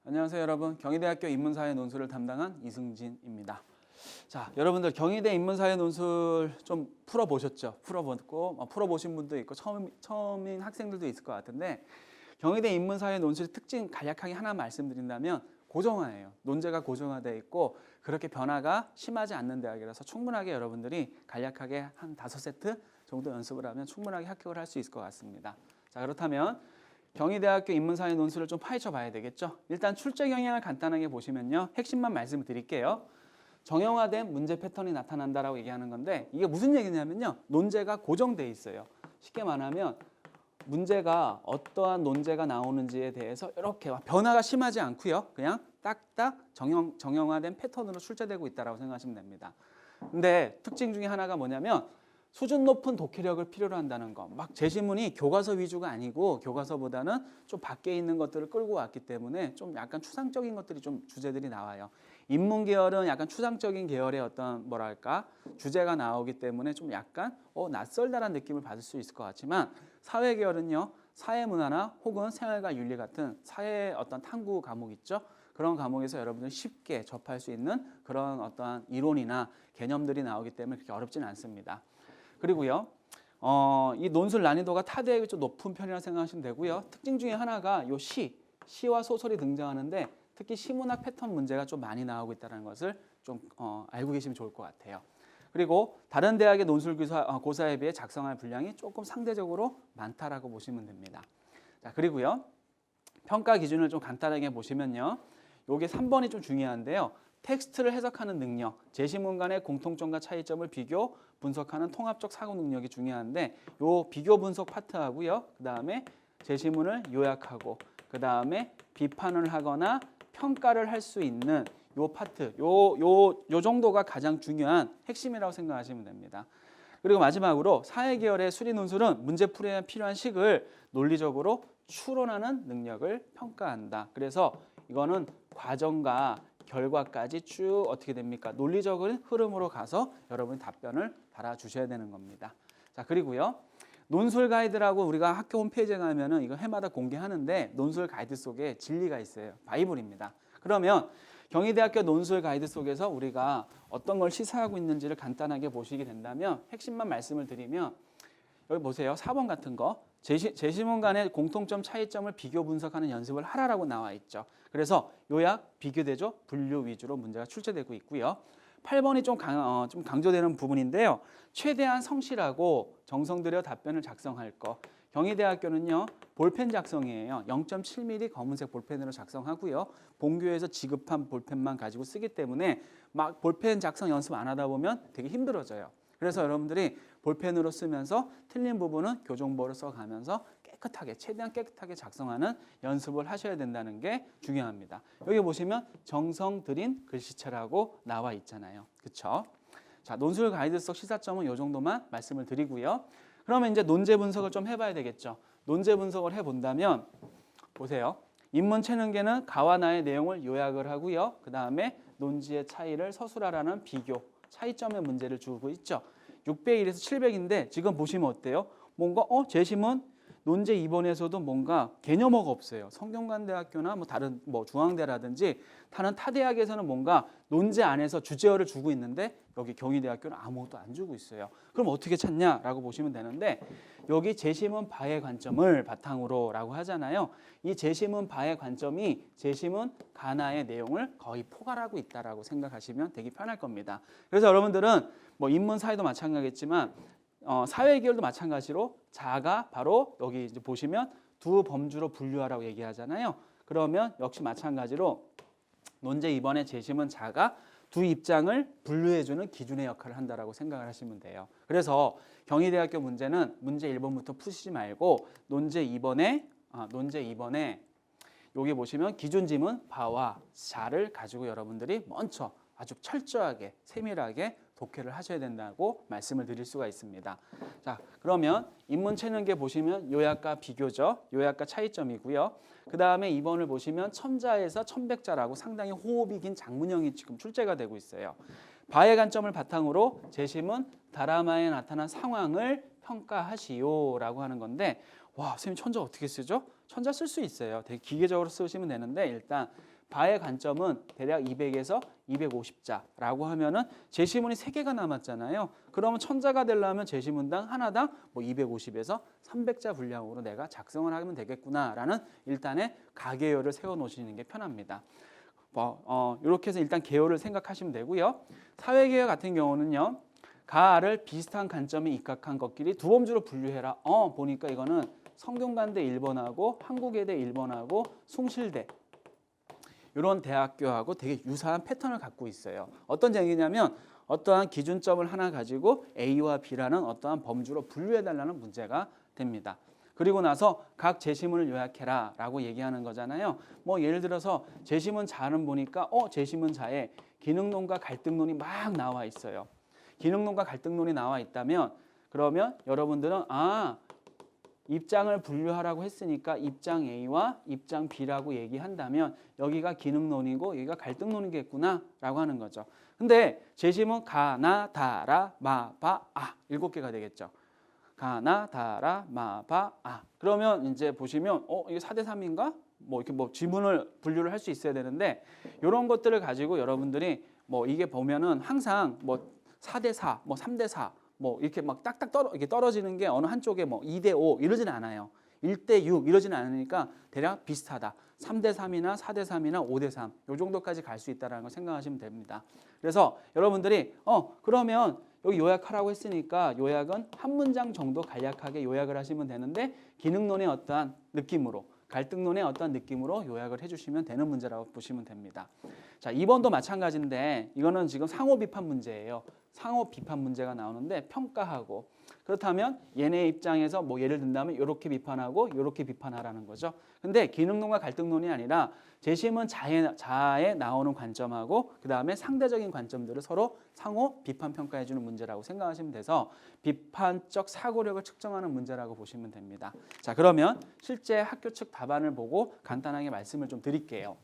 안녕하세요 여러분. 경희대학교 인문사회 논술을 담당한 이승진입니다. 자, 여러분들 경희대 인문사회 논술 좀 풀어보셨죠? 풀어보고 풀어보신 분도 있고 처음인 학생들도 있을 것 같은데 경희대 인문사회 논술의 특징 간략하게 하나 말씀드린다면 고정화예요. 논제가 고정화되어 있고 그렇게 변화가 심하지 않는 대학이라서 충분하게 여러분들이 간략하게 한 5세트 정도 연습을 하면 충분하게 합격을 할 수 있을 것 같습니다. 자, 그렇다면 경희대학교 인문사회 논술을 좀 파헤쳐 봐야 되겠죠. 일단 출제 경향을 간단하게 보시면요. 핵심만 말씀을 드릴게요. 정형화된 문제 패턴이 나타난다라고 얘기하는 건데 이게 무슨 얘기냐면요. 논제가 고정돼 있어요. 쉽게 말하면 문제가 어떠한 논제가 나오는지에 대해서 이렇게 변화가 심하지 않고요. 그냥 딱딱 정형화된 패턴으로 출제되고 있다고 생각하시면 됩니다. 근데 특징 중에 하나가 뭐냐면 수준 높은 독해력을 필요로 한다는 거. 막 제시문이 교과서 위주가 아니고 교과서보다는 좀 밖에 있는 것들을 끌고 왔기 때문에 좀 약간 추상적인 것들이 좀 주제들이 나와요. 인문 계열은 약간 추상적인 계열의 어떤 뭐랄까 주제가 나오기 때문에 좀 약간 낯설다라는 느낌을 받을 수 있을 것 같지만 사회 계열은요. 사회문화나 혹은 생활과 윤리 같은 사회의 어떤 탐구 과목 있죠. 그런 과목에서 여러분들이 쉽게 접할 수 있는 그런 어떠한 이론이나 개념들이 나오기 때문에 그렇게 어렵지는 않습니다. 그리고요, 이 논술 난이도가 타 대학이 좀 높은 편이라고 생각하시면 되고요. 특징 중에 하나가 요 시와 소설이 등장하는데 특히 시문학 패턴 문제가 좀 많이 나오고 있다는 것을 좀 알고 계시면 좋을 것 같아요. 그리고 다른 대학의 논술 고사에 비해 작성할 분량이 조금 상대적으로 많다라고 보시면 됩니다. 자, 그리고요, 평가 기준을 좀 간단하게 보시면요. 요게 3번이 좀 중요한데요. 텍스트를 해석하는 능력, 제시문 간의 공통점과 차이점을 비교, 분석하는 통합적 사고 능력이 중요한데 요 비교 분석 파트하고요. 그다음에 제시문을 요약하고 그다음에 비판을 하거나 평가를 할 수 있는 요 파트, 요 정도가 가장 중요한 핵심이라고 생각하시면 됩니다. 그리고 마지막으로 사회 계열의 수리 논술은 문제풀이에 필요한 식을 논리적으로 추론하는 능력을 평가한다. 그래서 이거는 과정과 결과까지 쭉 어떻게 됩니까? 논리적인 흐름으로 가서 여러분이 답변을 달아주셔야 되는 겁니다. 자, 그리고요. 논술 가이드라고 우리가 학교 홈페이지에 가면은 이거 해마다 공개하는데 논술 가이드 속에 진리가 있어요. 바이블입니다. 그러면 경희대학교 논술 가이드 속에서 우리가 어떤 걸 시사하고 있는지를 간단하게 보시게 된다면 핵심만 말씀을 드리면 여기 보세요. 4번 같은 거. 제시문 간의 공통점 차이점을 비교 분석하는 연습을 하라라고 나와 있죠. 그래서 요약, 비교대조, 분류 위주로 문제가 출제되고 있고요. 8번이 좀 강조되는 부분인데요. 최대한 성실하고 정성 들여 답변을 작성할 거. 경희대학교는요. 볼펜 작성이에요. 0.7mm 검은색 볼펜으로 작성하고요. 본교에서 지급한 볼펜만 가지고 쓰기 때문에 막 볼펜 작성 연습 안 하다 보면 되게 힘들어져요. 그래서 여러분들이 볼펜으로 쓰면서 틀린 부분은 교정보를 써가면서 최대한 깨끗하게 작성하는 연습을 하셔야 된다는 게 중요합니다. 여기 보시면 정성 들인 글씨체라고 나와 있잖아요. 그렇죠? 자, 논술 가이드 속 시사점은 이 정도만 말씀을 드리고요. 그러면 이제 논제 분석을 좀 해봐야 되겠죠. 논제 분석을 해본다면 보세요. 인문 체능계는 가와 나의 내용을 요약을 하고요. 그 다음에 논지의 차이를 서술하라는 비교, 차이점의 문제를 주고 있죠. 600, 1에서 700인데 지금 보시면 어때요? 뭔가 제시문 논제 2번에서도 뭔가 개념어가 없어요. 성균관대학교나 다른 중앙대라든지 다른 타 대학에서는 뭔가 논제 안에서 주제어를 주고 있는데 여기 경희대학교는 아무것도 안 주고 있어요. 그럼 어떻게 찾냐라고 보시면 되는데 여기 제시문 바의 관점을 바탕으로라고 하잖아요. 이 제시문 바의 관점이 제시문 가나의 내용을 거의 포괄하고 있다라고 생각하시면 되게 편할 겁니다. 그래서 여러분들은 인문 사회도 마찬가지겠지만 사회 계열도 마찬가지로 자가 바로 여기 이제 보시면 두 범주로 분류하라고 얘기하잖아요. 그러면 역시 마찬가지로 논제 2번의 제시문 자가 두 입장을 분류해주는 기준의 역할을 한다라고 생각을 하시면 돼요. 그래서 경희대학교 문제는 문제 1번부터 푸시지 말고 논제 2번에 여기 보시면 기준 지문 바와 자를 가지고 여러분들이 먼저 아주 철저하게 세밀하게 독해를 하셔야 된다고 말씀을 드릴 수가 있습니다. 자, 그러면 인문 체능계 보시면 요약과 비교죠. 요약과 차이점이고요. 그 다음에 2번을 보시면 첨자에서 첨백자라고 상당히 호흡이 긴 장문형이 지금 출제가 되고 있어요. 바의 관점을 바탕으로 제시문 다라마에 나타난 상황을 평가하시오라고 하는 건데 와, 선생님 천자 어떻게 쓰죠? 천자 쓸 수 있어요. 되게 기계적으로 쓰시면 되는데 일단 바의 관점은 대략 200에서 250자라고 하면은 제시문이 3개가 남았잖아요. 그러면 천자가 되려면 제시문당 하나당 뭐 250에서 300자 분량으로 내가 작성을 하면 되겠구나라는 일단의 가계열을 세워 놓으시는 게 편합니다. 이렇게 해서 일단 계열을 생각하시면 되고요. 사회계열 같은 경우는요. 가를 비슷한 관점에 입각한 것끼리 두 범주로 분류해라. 보니까 이거는 성균관대 1번하고 한국예대 1번하고 숭실대 이런 대학교하고 되게 유사한 패턴을 갖고 있어요. 어떤 얘기냐면 어떠한 기준점을 하나 가지고 A와 B라는 어떠한 범주로 분류해달라는 문제가 됩니다. 그리고 나서 각 제시문을 요약해라 라고 얘기하는 거잖아요. 뭐 예를 들어서 제시문 자는 보니까 제시문 자에 기능론과 갈등론이 막 나와 있어요. 기능론과 갈등론이 나와 있다면 그러면 여러분들은 입장을 분류하라고 했으니까 입장 A와 입장 B라고 얘기한다면 여기가 기능론이고 여기가 갈등론이겠구나 라고 하는 거죠. 근데 제시문 가나 다라 마바 7개가 되겠죠. 가나 다라 마바 그러면 이제 보시면 이게 4대 3인가? 뭐 이렇게 뭐 지문을 분류를 할 수 있어야 되는데 이런 것들을 가지고 여러분들이 뭐 이게 보면은 항상 뭐 4대 4, 뭐 3대 4 뭐 이렇게 막 딱딱 이렇게 떨어지는 게 어느 한쪽에 뭐 2대 5 이러지는 않아요. 1대 6 이러지는 않으니까 대략 비슷하다. 3대 3이나 4대 3이나 5대 3 요 정도까지 갈 수 있다라는 걸 생각하시면 됩니다. 그래서 여러분들이 그러면 여기 요약하라고 했으니까 요약은 한 문장 정도 간략하게 요약을 하시면 되는데 기능론의 어떠한 느낌으로 갈등론의 어떤 느낌으로 요약을 해주시면 되는 문제라고 보시면 됩니다. 자, 2번도 마찬가지인데 이거는 지금 상호 비판 문제예요. 상호 비판 문제가 나오는데 평가하고 그렇다면 얘네 입장에서 뭐 예를 든다면 이렇게 비판하고 이렇게 비판하라는 거죠. 근데 기능론과 갈등론이 아니라 제시문 자에 나오는 관점하고 그 다음에 상대적인 관점들을 서로 상호 비판 평가해 주는 문제라고 생각하시면 돼서 비판적 사고력을 측정하는 문제라고 보시면 됩니다. 자, 그러면 실제 학교 측 답안을 보고 간단하게 말씀을 좀 드릴게요.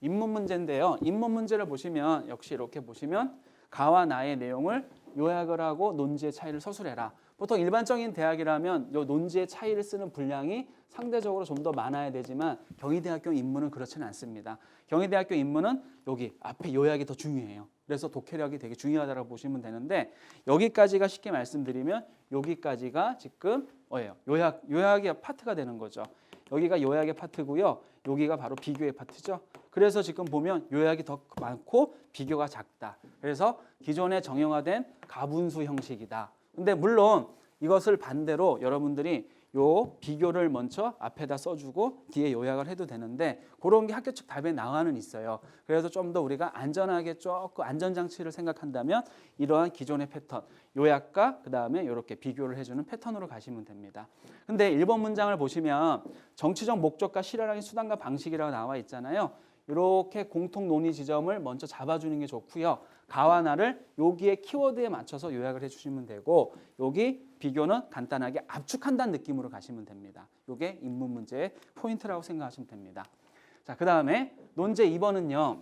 인문 문제인데요. 인문 문제를 보시면 역시 이렇게 보시면 가와 나의 내용을 요약을 하고 논지의 차이를 서술해라. 보통 일반적인 대학이라면 요 논지의 차이를 쓰는 분량이 상대적으로 좀 더 많아야 되지만 경희대학교 인문은 그렇지는 않습니다. 경희대학교 인문은 여기 앞에 요약이 더 중요해요. 그래서 독해력이 되게 중요하다고 보시면 되는데 여기까지가 쉽게 말씀드리면 여기까지가 지금 뭐예요? 요약의 파트가 되는 거죠. 여기가 요약의 파트고요. 여기가 바로 비교의 파트죠. 그래서 지금 보면 요약이 더 많고 비교가 작다. 그래서 기존에 정형화된 가분수 형식이다. 근데 물론 이것을 반대로 여러분들이 요 비교를 먼저 앞에다 써주고 뒤에 요약을 해도 되는데 그런 게 학교 측 답에 나와는 있어요. 그래서 좀 더 우리가 안전하게 조금 안전장치를 생각한다면 이러한 기존의 패턴 요약과 그 다음에 이렇게 비교를 해주는 패턴으로 가시면 됩니다. 근데 1번 문장을 보시면 정치적 목적과 실현하기 수단과 방식이라고 나와 있잖아요. 이렇게 공통 논의 지점을 먼저 잡아주는 게 좋고요. 가와 나를 여기에 키워드에 맞춰서 요약을 해주시면 되고 여기 비교는 간단하게 압축한다는 느낌으로 가시면 됩니다. 이게 인문 문제의 포인트라고 생각하시면 됩니다. 자, 그 다음에 논제 2번은요.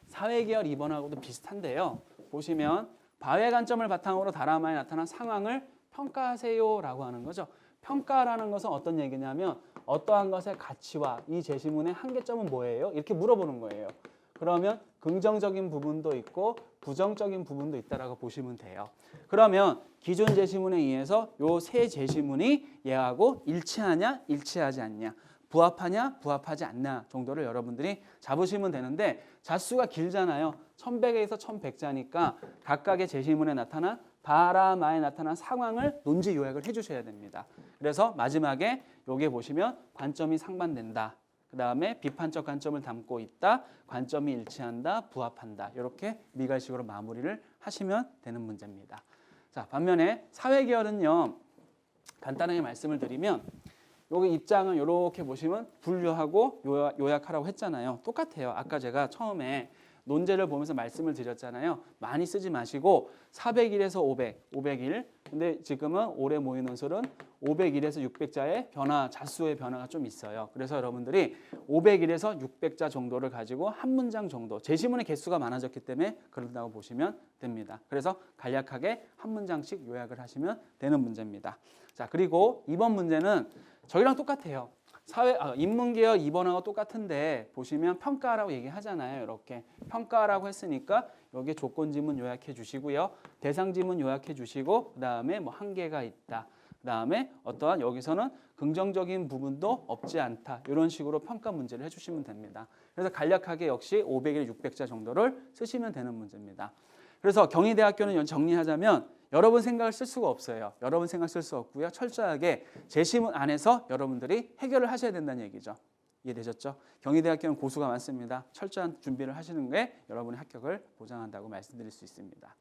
사회계열 2번하고도 비슷한데요. 보시면 바의 관점을 바탕으로 다라마에 나타난 상황을 평가하세요라고 하는 거죠. 평가라는 것은 어떤 얘기냐면 어떠한 것의 가치와 이 제시문의 한계점은 뭐예요? 이렇게 물어보는 거예요. 그러면 긍정적인 부분도 있고 부정적인 부분도 있다라고 보시면 돼요. 그러면 기존 제시문에 의해서 요 세 제시문이 얘하고 일치하냐, 일치하지 않냐, 부합하냐, 부합하지 않냐 정도를 여러분들이 잡으시면 되는데 자수가 길잖아요. 1100에서 1100자니까 각각의 제시문에 나타난 바라마에 나타난 상황을 논지 요약을 해주셔야 됩니다. 그래서 마지막에 여기에 보시면 관점이 상반된다. 그 다음에 비판적 관점을 담고 있다. 관점이 일치한다. 부합한다. 이렇게 미갈식으로 마무리를 하시면 되는 문제입니다. 자, 반면에 사회계열은요. 간단하게 말씀을 드리면 여기 입장은 이렇게 보시면 분류하고 요약하라고 했잖아요. 똑같아요. 아까 제가 처음에 논제를 보면서 말씀을 드렸잖아요. 많이 쓰지 마시고 401에서 500, 501. 근데 지금은 올해 모인 논술은 501에서 600자의 변화, 자수의 변화가 좀 있어요. 그래서 여러분들이 501에서 600자 정도를 가지고 한 문장 정도, 제시문의 개수가 많아졌기 때문에 그런다고 보시면 됩니다. 그래서 간략하게 한 문장씩 요약을 하시면 되는 문제입니다. 자, 그리고 이번 문제는 저기랑 똑같아요. 인문계열 2번하고 똑같은데 보시면 평가라고 얘기하잖아요. 이렇게 평가라고 했으니까 여기 조건 지문 요약해 주시고요. 대상 지문 요약해 주시고 그다음에 뭐 한계가 있다. 그다음에 어떠한 여기서는 긍정적인 부분도 없지 않다. 이런 식으로 평가 문제를 해주시면 됩니다. 그래서 간략하게 역시 500일 600자 정도를 쓰시면 되는 문제입니다. 그래서 경희대학교는 정리하자면 여러분 생각을 쓸 수가 없어요. 여러분 생각 쓸 수 없고요. 철저하게 제시문 안에서 여러분들이 해결을 하셔야 된다는 얘기죠. 이해되셨죠? 경희대학교는 고수가 많습니다. 철저한 준비를 하시는 게 여러분의 합격을 보장한다고 말씀드릴 수 있습니다.